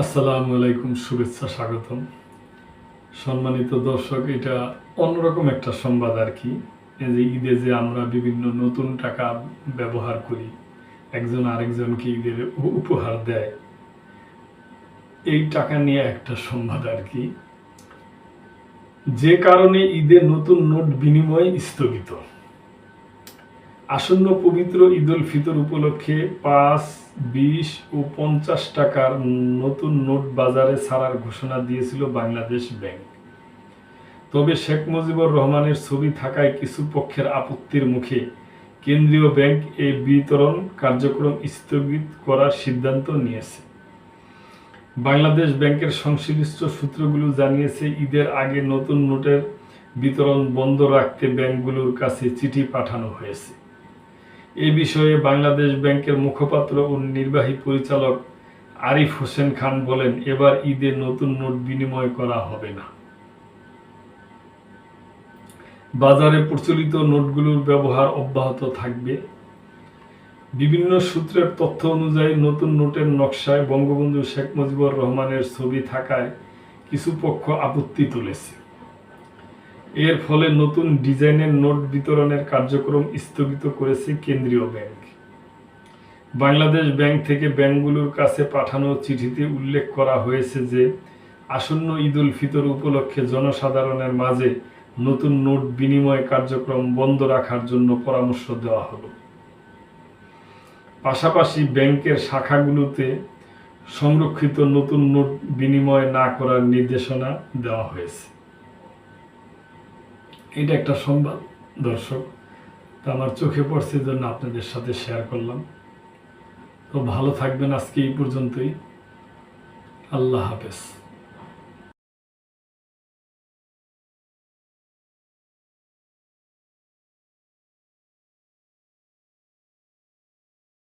আসসালামু আলাইকুম, শুভেচ্ছা, স্বাগতম। সম্মানিত দর্শক, এটা অন্যরকম একটা সংবাদ আর কি। এই যে ঈদে যে আমরা বিভিন্ন নতুন টাকা ব্যবহার করি, একজন আরেকজনকে ঈদের উপহার দেয়, এই টাকা নিয়ে একটা সংবাদ আর কি। যে কারণে ঈদের নতুন নোট বিনিময় স্থগিত। আসন্ন পবিত্র ঈদ উল ফিতর উপলক্ষে ৫, ২০ ও ৫০ টাকার নতুন নোট বাজারে ছাড়ার ঘোষণা দিয়েছিল বাংলাদেশ ব্যাংক। তবে শেখ মুজিবুর রহমানের ছবি থাকায় কিছু পক্ষের আপত্তির মুখে কেন্দ্রীয় ব্যাংক এই বিতরণ কার্যক্রম স্থগিত করার সিদ্ধান্ত নিয়েছে। বাংলাদেশ ব্যাংকের সংশ্লিষ্ট সূত্রগুলো জানিয়েছে, ঈদের আগে নতুন নোটের বিতরণ বন্ধ রাখতে ব্যাংকগুলোর কাছে চিঠি পাঠানো হয়েছে। এ বিষয়ে বাংলাদেশ ব্যাংকের মুখপাত্র ও নির্বাহী পরিচালক আরিফ হোসেন খান বলেন, এবার ঈদে নতুন নোট বিনিময় করা হবে না। বাজারে প্রচলিত নোটগুলোর ব্যবহার অব্যাহত থাকবে। বিভিন্ন সূত্রের তথ্য অনুযায়ী নতুন নোটের নকশায় বঙ্গবন্ধু শেখ মুজিবুর রহমানের ছবি থাকায় কিছু পক্ষ আপত্তি তুলেছে। এর ফলে নতুন ডিজাইনের নোট বিতরণের কার্যক্রম স্থগিত করেছে কেন্দ্রীয় ব্যাংক। বাংলাদেশ ব্যাংক থেকে ব্যাংকগুলোর কাছে পাঠানো চিঠিতে উল্লেখ করা হয়েছে যে, আসন্ন ঈদ উল ফিতর উপলক্ষে জনসাধারণের মাঝে নতুন নোট বিনিময় কার্যক্রম বন্ধ রাখার জন্য পরামর্শ দেওয়া হলো। পাশাপাশি ব্যাংকের শাখাগুলোতে সংরক্ষিত নতুন নোট বিনিময় না করার নির্দেশনা দেওয়া হয়েছে। এটা একটা সংবাদ দর্শক, তা আমার চোখে পড়ছে জন্য আপনাদের সাথে শেয়ার করলাম। তো ভালো থাকবেন, আজকে এই পর্যন্তই। আল্লাহ হাফেজ।